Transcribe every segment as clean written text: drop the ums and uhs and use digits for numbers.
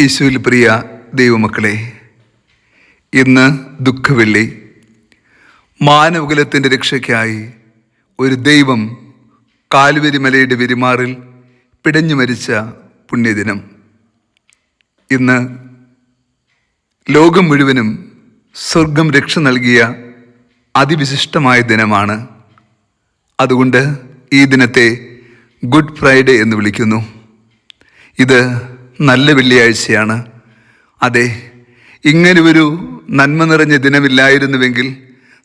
യേശുവിൽ പ്രിയ ദൈവമക്കളെ, ഇന്ന് ദുഃഖവെള്ളി. മാനവകുലത്തിൻ്റെ രക്ഷയ്ക്കായി ഒരു ദൈവം കാൽവരി മലയുടെ വിരിമാറിൽ പിടഞ്ഞു മരിച്ച പുണ്യദിനം. ഇന്ന് ലോകം മുഴുവനും സ്വർഗം രക്ഷ നൽകിയ അതിവിശിഷ്ടമായ ദിനമാണ്. അതുകൊണ്ട് ഈ ദിനത്തെ ഗുഡ് ഫ്രൈഡേ എന്ന് വിളിക്കുന്നു. ഇത് നല്ല വെള്ളിയാഴ്ചയാണ്. അതെ, ഇങ്ങനെ ഒരു നന്മ നിറഞ്ഞ ദിനമില്ലായിരുന്നുവെങ്കിൽ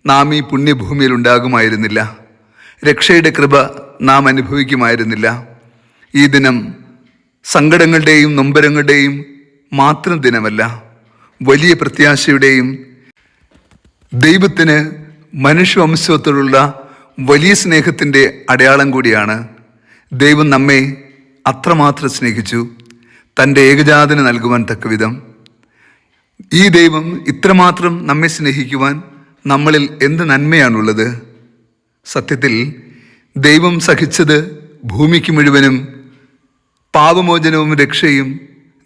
നാം ഈ പുണ്യഭൂമിയിൽ ഉണ്ടാകുമായിരുന്നില്ല. രക്ഷയുടെ കൃപ നാം അനുഭവിക്കുമായിരുന്നില്ല. ഈ ദിനം സങ്കടങ്ങളുടെയും നൊമ്പരങ്ങളുടെയും മാത്രം ദിനമല്ല, വലിയ പ്രത്യാശയുടെയും ദൈവത്തിന് മനുഷ്യവംശത്തോടുള്ള വലിയ സ്നേഹത്തിൻ്റെ അടയാളം കൂടിയാണ്. ദൈവം നമ്മെ അത്രമാത്രം സ്നേഹിച്ചു, തൻ്റെ ഏകജാതന് നൽകുവാൻ തക്കവിധം. ഈ ദൈവം ഇത്രമാത്രം നമ്മെ സ്നേഹിക്കുവാൻ നമ്മളിൽ എന്ത് നന്മയാണുള്ളത്? സത്യത്തിൽ ദൈവം സഹിച്ചത് ഭൂമിക്ക് മുഴുവനും പാപമോചനവും രക്ഷയും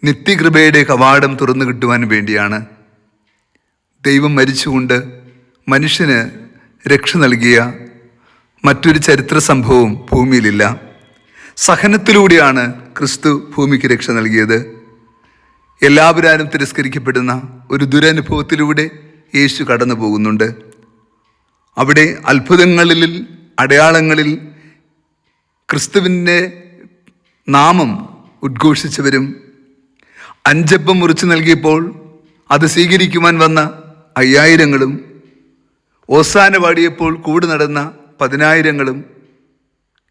നിത്യകൃപയുടെ കവാടം തുറന്നു കിട്ടുവാൻ വേണ്ടിയാണ്. ദൈവം മരിച്ചുകൊണ്ട് മനുഷ്യന് രക്ഷ നൽകിയ മറ്റൊരു ചരിത്ര സംഭവവും ഭൂമിയിലില്ല. സഹനത്തിലൂടെയാണ് ക്രിസ്തു ഭൂമിക്ക് രക്ഷ നൽകിയത്. എല്ലാവരും തിരസ്കരിക്കപ്പെടുന്ന ഒരു ദുരനുഭവത്തിലൂടെ യേശു കടന്നു പോകുന്നുണ്ട്. അവിടെ അത്ഭുതങ്ങളിൽ, അടയാളങ്ങളിൽ ക്രിസ്തുവിൻ്റെ നാമം ഉദ്ഘോഷിച്ചവരും, 5 അപ്പം മുറിച്ചു നൽകിയപ്പോൾ അത് സ്വീകരിക്കുവാൻ വന്ന 5000ങ്ങളും, ഓസാന പാടിയപ്പോൾ കൂടെ നടന്ന 10,000ങ്ങളും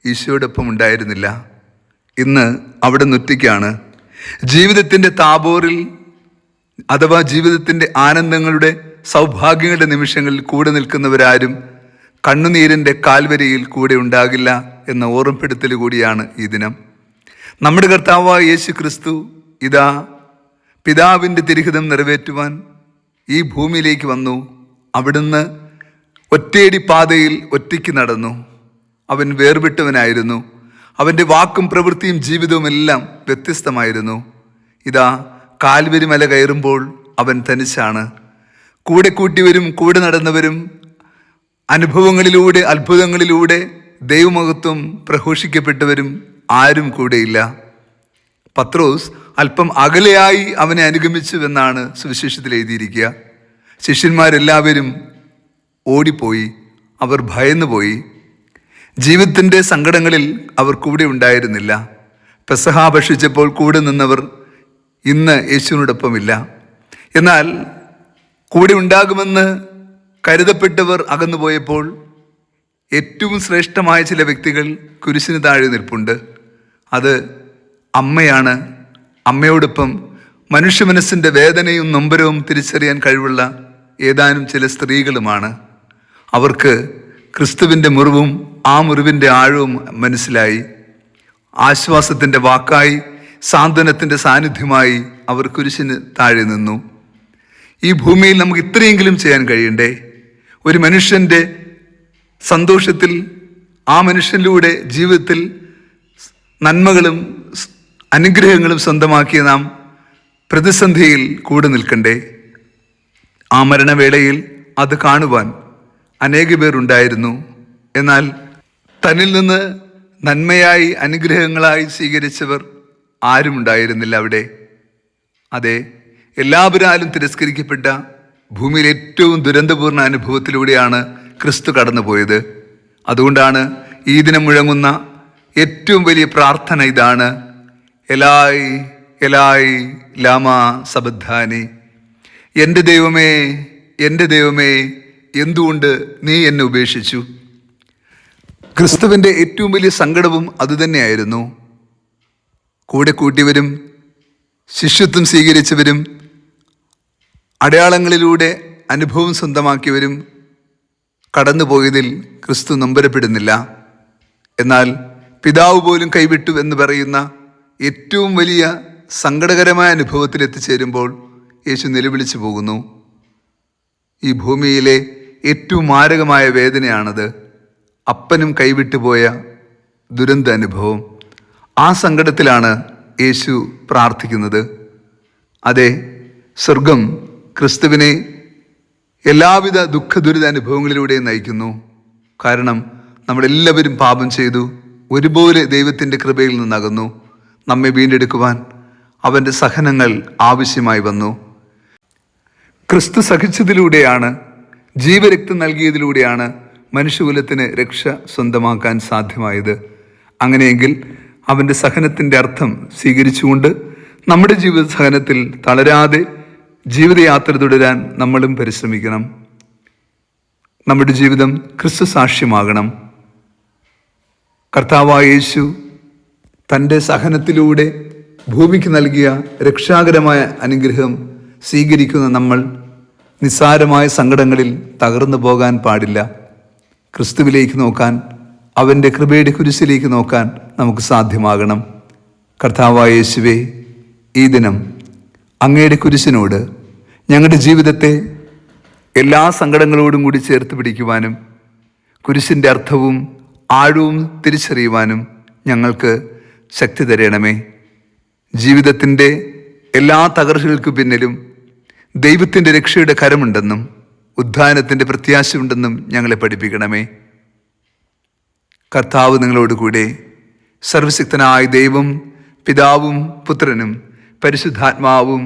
ഈശോയോടൊപ്പം ഉണ്ടായിരുന്നില്ല. ഇന്ന് അവിടെ ഒറ്റയ്ക്കാണ്. ജീവിതത്തിൻ്റെ താബോറിൽ അഥവാ ജീവിതത്തിൻ്റെ ആനന്ദങ്ങളുടെ സൗഭാഗ്യങ്ങളുടെ നിമിഷങ്ങളിൽ കൂടെ നിൽക്കുന്നവരാരും കണ്ണുനീരിൻ്റെ കാൽവരിയിൽ കൂടെ ഉണ്ടാകില്ല എന്ന ഓർമ്മപ്പെടുത്തൽ കൂടിയാണ് ഈ ദിനം. നമ്മുടെ കർത്താവായ യേശു ക്രിസ്തു ഇതാ പിതാവിൻ്റെ തിരുഹിതം നിറവേറ്റുവാൻ ഈ ഭൂമിയിലേക്ക് വന്നു. അവിടുന്ന് ഒറ്റയടി പാതയിൽ ഒറ്റയ്ക്ക് നടന്നു. അവൻ വേർവിട്ടവനായിരുന്നു. അവൻ്റെ വാക്കും പ്രവൃത്തിയും ജീവിതവും എല്ലാം വ്യത്യസ്തമായിരുന്നു. ഇതാ കാൽവരി മല കയറുമ്പോൾ അവൻ തനിച്ചാണ്. കൂടെ കൂട്ടിയവരും കൂടെ നടന്നവരും അനുഭവങ്ങളിലൂടെ, അത്ഭുതങ്ങളിലൂടെ ദൈവമഹത്വം പ്രഘോഷിക്കപ്പെട്ടവരും ആരും കൂടെയില്ല. പത്രോസ് അല്പം അകലെയായി അവനെ അനുഗമിച്ചുവെന്നാണ് സുവിശേഷത്തിൽ എഴുതിയിരിക്കുക. ശിഷ്യന്മാരെല്ലാവരും ഓടിപ്പോയി. അവർ ഭയന്നുപോയി. ജീവിതത്തിൻ്റെ സങ്കടങ്ങളിൽ അവർ കൂടെ ഉണ്ടായിരുന്നില്ല. പെസഹ ഭക്ഷിച്ചപ്പോൾ കൂടെ നിന്നവർ ഇന്ന് യേശുവിനോടൊപ്പമില്ല. എന്നാൽ കൂടെ ഉണ്ടാകുമെന്ന് കരുതപ്പെട്ടവർ അകന്നുപോയപ്പോൾ ഏറ്റവും ശ്രേഷ്ഠമായ ചില വ്യക്തികൾ കുരിശിന് താഴെ നിൽപ്പുണ്ട്. അത് അമ്മയാണ്. അമ്മയോടൊപ്പം മനുഷ്യ മനസ്സിൻ്റെ വേദനയും നൊമ്പരവും തിരിച്ചറിയാൻ കഴിവുള്ള ഏതാനും ചില സ്ത്രീകളുമാണ്. അവർക്ക് ക്രിസ്തുവിൻ്റെ മുറിവും ആ മുറിവിൻ്റെ ആഴവും മനസ്സിലായി. ആശ്വാസത്തിൻ്റെ വാക്കായി, സാന്ത്വനത്തിൻ്റെ സാന്നിധ്യമായി അവർ കുരിശിന് താഴെ നിന്നു. ഈ ഭൂമിയിൽ നമുക്ക് ഇത്രയെങ്കിലും ചെയ്യാൻ കഴിയണ്ടേ? ഒരു മനുഷ്യൻ്റെ സന്തോഷത്തിൽ, ആ മനുഷ്യനിലൂടെ ജീവിതത്തിൽ നന്മകളും അനുഗ്രഹങ്ങളും സ്വന്തമാക്കിയ നാം പ്രതിസന്ധിയിൽ കൂടെ നിൽക്കണ്ടേ? ആ മരണവേളയിൽ അത് കാണുവാൻ അനേക പേർ ഉണ്ടായിരുന്നു. എന്നാൽ തന്നിൽ നിന്ന് നന്മയായി, അനുഗ്രഹങ്ങളായി സ്വീകരിച്ചവർ ആരും ഉണ്ടായിരുന്നില്ല അവിടെ. അതെ, എല്ലാവരും തിരസ്കരിക്കപ്പെട്ട ഭൂമിയിൽ ഏറ്റവും ദുരന്തപൂർണ്ണ അനുഭവത്തിലൂടെയാണ് ക്രിസ്തു കടന്നുപോയത്. അതുകൊണ്ടാണ് ഈ ദിനം മുഴങ്ങുന്ന ഏറ്റവും വലിയ പ്രാർത്ഥന ഇതാണ്: എലായി എലായി ലാമാ സബദ്ധാനി. എൻ്റെ ദൈവമേ, എൻ്റെ ദൈവമേ, എന്തുകൊണ്ട് നീ എന്നെ ഉപേക്ഷിച്ചു? ക്രിസ്തുവിൻ്റെ ഏറ്റവും വലിയ സങ്കടവും അതുതന്നെയായിരുന്നു. കൂടെ കൂട്ടിയവരും ശിഷ്യത്വം സ്വീകരിച്ചവരും അടയാളങ്ങളിലൂടെ അനുഭവം സ്വന്തമാക്കിയവരും കടന്നുപോയതിൽ ക്രിസ്തു നൊമ്പരപ്പെടുന്നില്ല. എന്നാൽ പിതാവ് പോലും കൈവിട്ടു എന്ന് പറയുന്ന ഏറ്റവും വലിയ സങ്കടകരമായ അനുഭവത്തിൽ എത്തിച്ചേരുമ്പോൾ യേശു നിലവിളിച്ചു പോകുന്നു. ഈ ഭൂമിയിലെ ഏറ്റവും മാരകമായ വേദനയാണത്. അപ്പനും കൈവിട്ടുപോയ ദുരന്ത അനുഭവം. ആ സങ്കടത്തിലാണ് യേശു പ്രാർത്ഥിക്കുന്നത്. അതെ, സ്വർഗം ക്രിസ്തുവിനെ എല്ലാവിധ ദുഃഖ ദുരിതാനുഭവങ്ങളിലൂടെയും നയിക്കുന്നു. കാരണം നമ്മളെല്ലാവരും പാപം ചെയ്തു, ഒരുപോലെ ദൈവത്തിൻ്റെ കൃപയിൽ നിന്നകന്നു. നമ്മെ വീണ്ടെടുക്കുവാൻ അവൻ്റെ സഹനങ്ങൾ ആവശ്യമായി വന്നു. ക്രിസ്തു സഹിച്ചതിലൂടെയാണ്, ജീവരക്തം നൽകിയതിലൂടെയാണ് മനുഷ്യകുലത്തിന് രക്ഷ സ്വന്തമാക്കാൻ സാധ്യമായത്. അങ്ങനെയെങ്കിൽ അവൻ്റെ സഹനത്തിൻ്റെ അർത്ഥം സ്വീകരിച്ചുകൊണ്ട് നമ്മുടെ ജീവിത സഹനത്തിൽ തളരാതെ ജീവിതയാത്ര തുടരാൻ നമ്മളും പരിശ്രമിക്കണം. നമ്മുടെ ജീവിതം ക്രിസ്തു സാക്ഷ്യമാകണം. കർത്താവായ യേശു തൻ്റെ സഹനത്തിലൂടെ ഭൂമിക്ക് നൽകിയ രക്ഷാകരമായ അനുഗ്രഹം സ്വീകരിക്കുന്ന നമ്മൾ നിസ്സാരമായ സങ്കടങ്ങളിൽ തകർന്നു പോകാൻ പാടില്ല. ക്രിസ്തുവിലേക്ക് നോക്കാൻ, അവൻ്റെ കൃപയുടെ കുരിശിലേക്ക് നോക്കാൻ നമുക്ക് സാധ്യമാകണം. കർത്താവായ യേശുവേ, ഈ ദിനം അങ്ങയുടെ കുരിശിനോട് ഞങ്ങളുടെ ജീവിതത്തെ എല്ലാ സങ്കടങ്ങളോടും കൂടി ചേർത്ത് പിടിക്കുവാനും കുരിശിൻ്റെ അർത്ഥവും ആഴവും തിരിച്ചറിയുവാനും ഞങ്ങൾക്ക് ശക്തി തരണമേ. ജീവിതത്തിൻ്റെ എല്ലാ തകർച്ചകൾക്ക് പിന്നിലും ദൈവത്തിൻ്റെ രക്ഷയുടെ കരമുണ്ടെന്നും ഉദ്ധാനത്തിൻ്റെ പ്രത്യാശയുണ്ടെന്നും ഞങ്ങളെ പഠിപ്പിക്കണമേ. കർത്താവ് നിങ്ങളോട് കൂടെ. സർവശക്തനായ ദൈവം, പിതാവും പുത്രനും പരിശുദ്ധാത്മാവും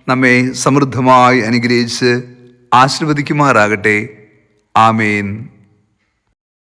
നമ്മെ സമൃദ്ധമായി അനുഗ്രഹിച്ച് ആശീർവദിക്കുമാറാകട്ടെ. ആമേൻ.